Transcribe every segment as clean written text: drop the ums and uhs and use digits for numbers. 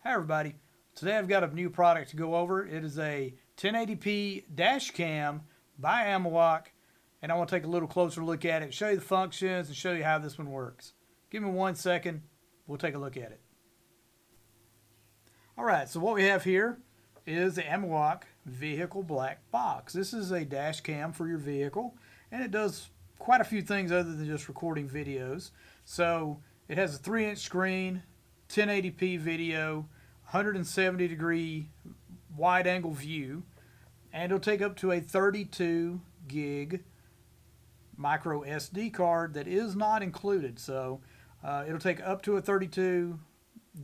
Hi everybody. Today I've got a new product to go over. It is a 1080p dash cam by Amuoc, and I want to take a little closer look at it, show you the functions, and show you how this one works. Give me 1 second. We'll take a look at it. Alright, so what we have here is the Amuoc vehicle black box. This is a dash cam for your vehicle, and it does quite a few things other than just recording videos. So it has a 3-inch screen, 1080p video, 170 degree wide angle view, and it'll take up to a 32 gig micro SD card that is not included. So it'll take up to a 32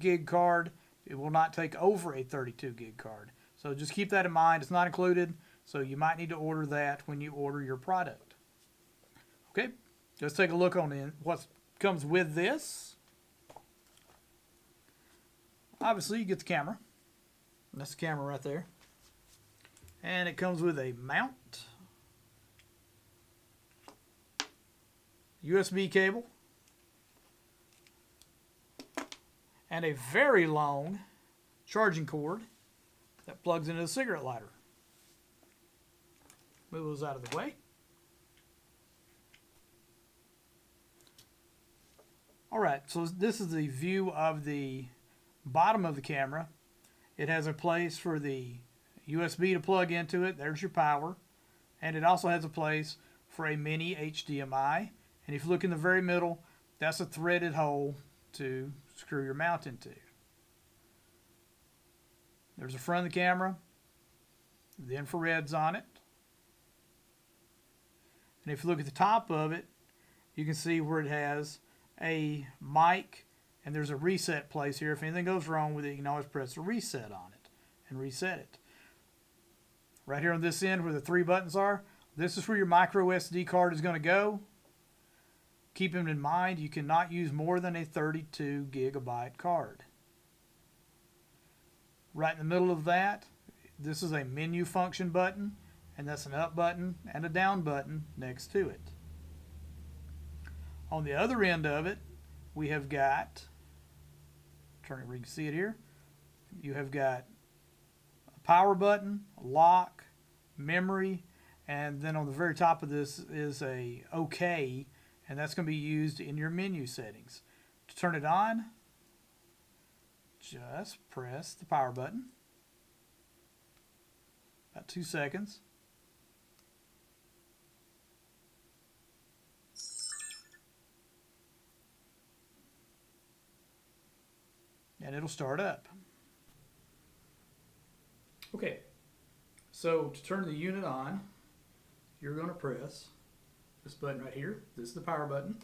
gig card. It will not take over a 32 gig card. So just keep that in mind. It's not included, so you might need to order that when you order your product. Okay, let's take a look on what comes with this. Obviously, you get the camera. That's the camera right there. And it comes with a mount, USB cable, and a very long charging cord that plugs into the cigarette lighter. Move those out of the way. Alright, so this is the view of the bottom of the camera. It has a place for the USB to plug into it. There's your power. And it also has a place for a mini HDMI. And if you look in the very middle, that's a threaded hole to screw your mount into. There's the front of the camera. The infrared's on it. And if you look at the top of it, you can see where it has a mic, and there's a reset place here. If anything goes wrong with it, you can always press the reset on it and reset it. Right here on this end where the 3 buttons are, this is where your micro SD card is going to go. Keep in mind, you cannot use more than a 32 gigabyte card. Right in the middle of that, this is a menu function button, and that's an up button and a down button next to it. On the other end of it, we have got, turn it where you can see it here, you have got a power button, a lock, memory, and then on the very top of this is a OK, and that's going to be used in your menu settings. To turn it on, just press the power button. About 2 seconds. And it'll start up. Okay, so to turn the unit on, you're going to press this button right here. This is the power button.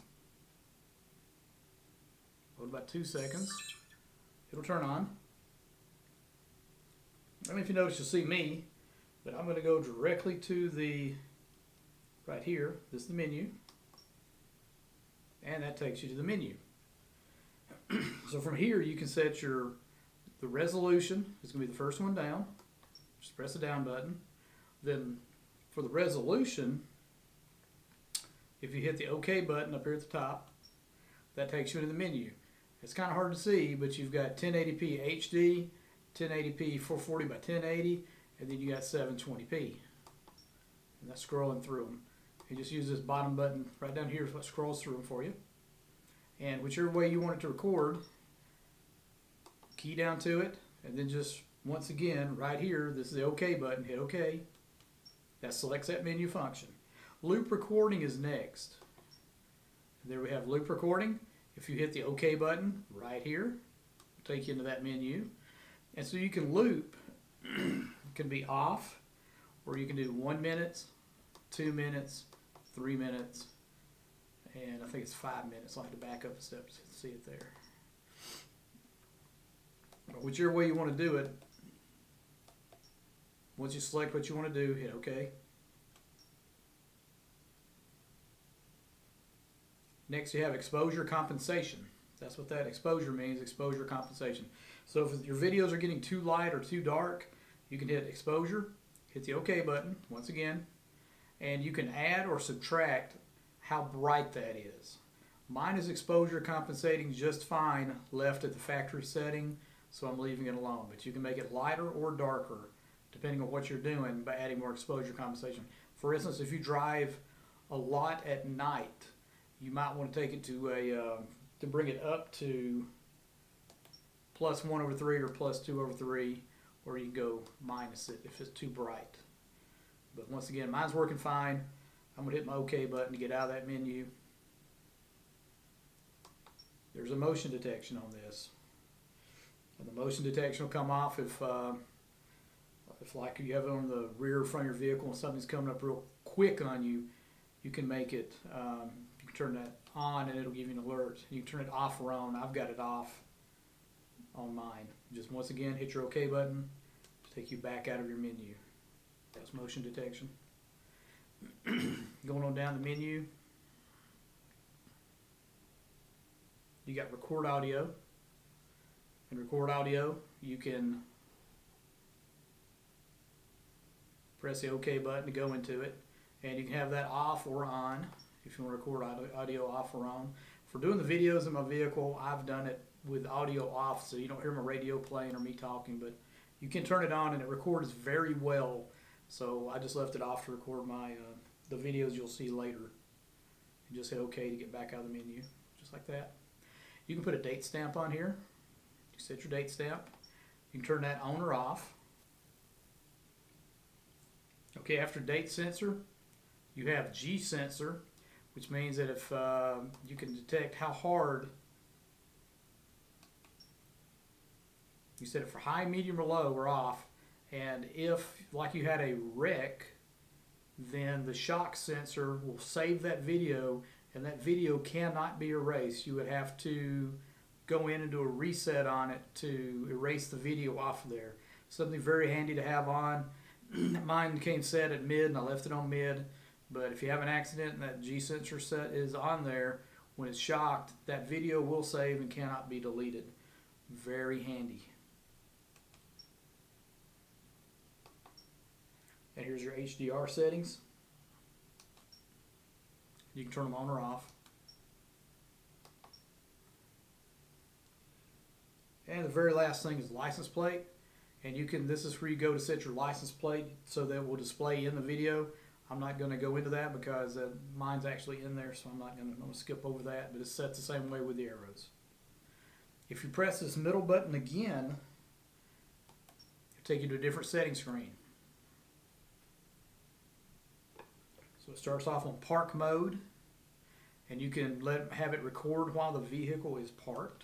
Hold about 2 seconds. It'll turn on. I don't know if you notice, you'll see me, but I'm going to go directly to the, right here, this is the menu, and that takes you to the menu. So from here you can set the resolution. It's going to be the first one down. Just press the down button. Then for the resolution, if you hit the OK button up here at the top, that takes you into the menu. It's kind of hard to see, but you've got 1080p HD, 1080p 440 by 1080, and then you got 720p. And that's scrolling through them. You just use this bottom button right down here is what scrolls through them for you. And whichever way you want it to record, key down to it, and then just once again right here, this is the OK button, hit OK. That selects that menu function. Loop recording is next. And there we have loop recording. If you hit the OK button right here, it'll take you into that menu. And so you can loop. It can be off, or you can do 1 minute, 2 minutes, 3 minutes, and I think it's 5 minutes. I'll have to back up a step to see it there. But whichever way you want to do it, once you select what you want to do, hit OK. Next you have exposure compensation. That's what that exposure means, exposure compensation. So if your videos are getting too light or too dark, you can hit exposure, hit the OK button once again, and you can add or subtract how bright that is. Mine is exposure compensating just fine left at the factory setting, so I'm leaving it alone. But you can make it lighter or darker depending on what you're doing by adding more exposure compensation. For instance, if you drive a lot at night, you might want to take it to bring it up to +1/3 or +2/3, or you can go minus it if it's too bright. But once again, mine's working fine. I'm going to hit my OK button to get out of that menu. There's a motion detection on this. And the motion detection will come off if like you have it on the rear front of your vehicle and something's coming up real quick on you, you can make it, you can turn that on and it'll give you an alert. You can turn it off or on. I've got it off on mine. Just once again, hit your OK button to take you back out of your menu. That's motion detection. Going on down the menu, you got record audio. In record audio, you can press the OK button to go into it, and you can have that off or on if you want to record audio off or on. For doing the videos in my vehicle, I've done it with audio off, so you don't hear my radio playing or me talking, but you can turn it on and it records very well. So I just left it off to record my the videos you'll see later. And just hit OK to get back out of the menu, just like that. You can put a date stamp on here. You set your date stamp. You can turn that on or off. Okay, after date sensor, you have G sensor, which means that if you can detect how hard, you set it for high, medium, or low, or off. And if, like you had a wreck, then the shock sensor will save that video, and that video cannot be erased. You would have to go in and do a reset on it to erase the video off of there. Something very handy to have on. Mine came set at mid, and I left it on mid. But if you have an accident and that G sensor set is on there, when it's shocked, that video will save and cannot be deleted. Very handy. And here's your HDR settings. You can turn them on or off. And the very last thing is license plate. And you can, this is where you go to set your license plate so that it will display in the video. I'm not going to go into that because mine's actually in there, so I'm going to skip over that, but it's set the same way with the arrows. If you press this middle button again, it'll take you to a different setting screen. So it starts off on park mode, and you can have it record while the vehicle is parked,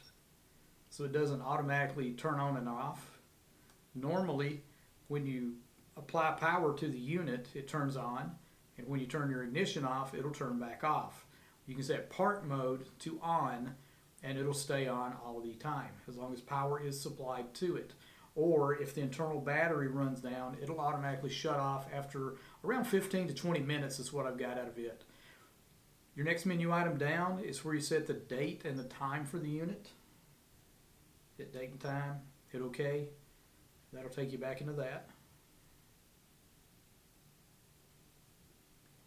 so it doesn't automatically turn on and off. Normally, when you apply power to the unit, it turns on, and when you turn your ignition off, it'll turn back off. You can set park mode to on, and it'll stay on all the time, as long as power is supplied to it. Or if the internal battery runs down, it'll automatically shut off after around 15 to 20 minutes is what I've got out of it. Your next menu item down is where you set the date and the time for the unit. Hit date and time, hit OK. That'll take you back into that.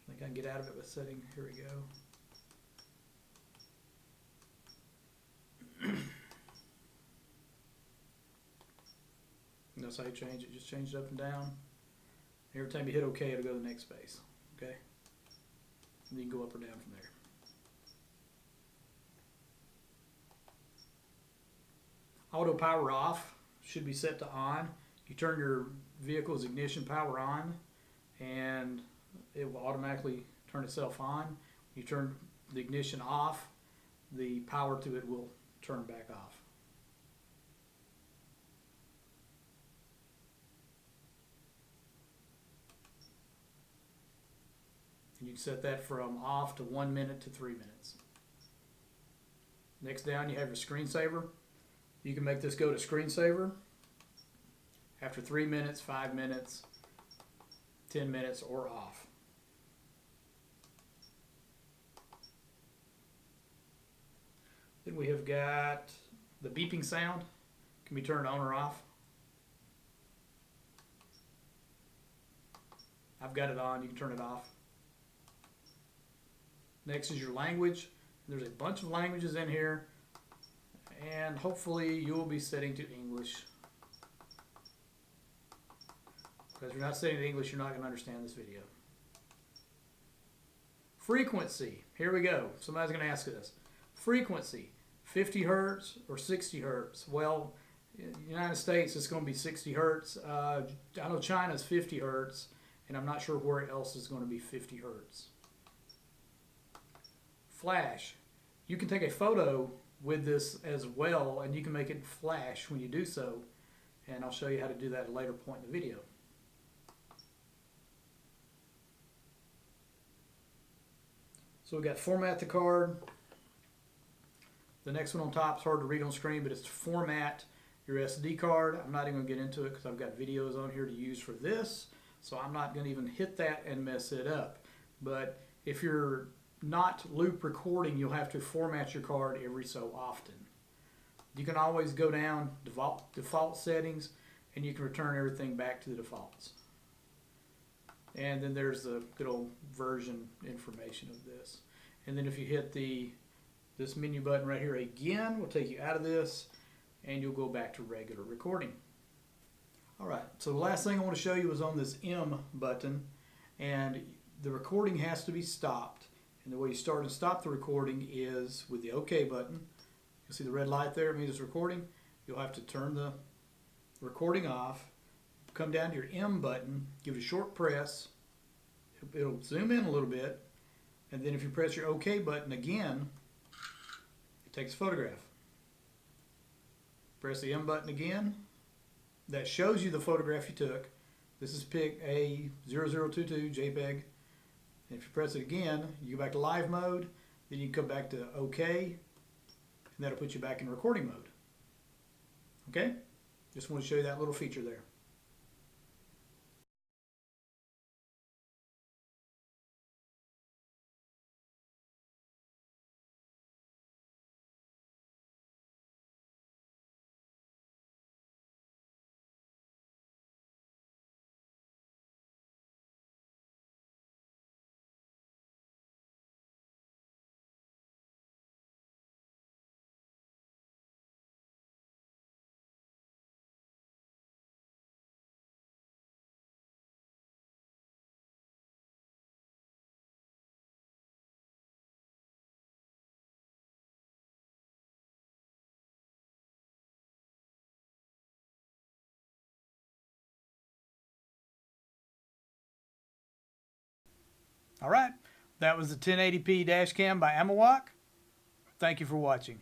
I think I can get out of it by setting, here we go. And that's how you change it. Just change it up and down. Every time you hit OK, it'll go to the next space. Okay? And you can go up or down from there. Auto power off should be set to on. You turn your vehicle's ignition power on, and it will automatically turn itself on. You turn the ignition off, the power to it will turn back off. And you can set that from off to 1 minute to 3 minutes. Next down, you have your screensaver. You can make this go to screensaver after 3 minutes, 5 minutes, 10 minutes, or off. Then we have got the beeping sound. Can be turned on or off. I've got it on. You can turn it off. Next is your language. There's a bunch of languages in here, And hopefully you will be setting to English. Because if you're not setting to English, you're not going to understand this video. Frequency. Here we go. Somebody's going to ask us. Frequency. 50 hertz or 60 hertz? Well, in the United States, it's going to be 60 hertz. I know China's 50 hertz, and I'm not sure where else is going to be 50 hertz. Flash. You can take a photo with this as well, and you can make it flash when you do so, and I'll show you how to do that at a later point in the video. So we've got format the card. The next one on top is hard to read on screen, but it's to format your SD card. I'm not even going to get into it because I've got videos on here to use for this, so I'm not going to even hit that and mess it up. But if you're not loop recording, you'll have to format your card every so often. You can always go down default settings, and you can return everything back to the defaults. And then there's the good old version information of this. And then if you hit this menu button right here again, will take you out of this, and you'll go back to regular recording. All right, so the last thing I want to show you is on this M button, and the recording has to be stopped. And the way you start and stop the recording is with the OK button. You'll see the red light there, it means it's recording. You'll have to turn the recording off, come down to your M button, give it a short press. It'll zoom in a little bit, and then if you press your OK button again, it takes a photograph. Press the M button again. That shows you the photograph you took. This is pic A0022 JPEG. And if you press it again, you go back to live mode, then you come back to OK, and that'll put you back in recording mode. Okay? Just want to show you that little feature there. All right, that was the 1080p dash cam by Amuoc. Thank you for watching.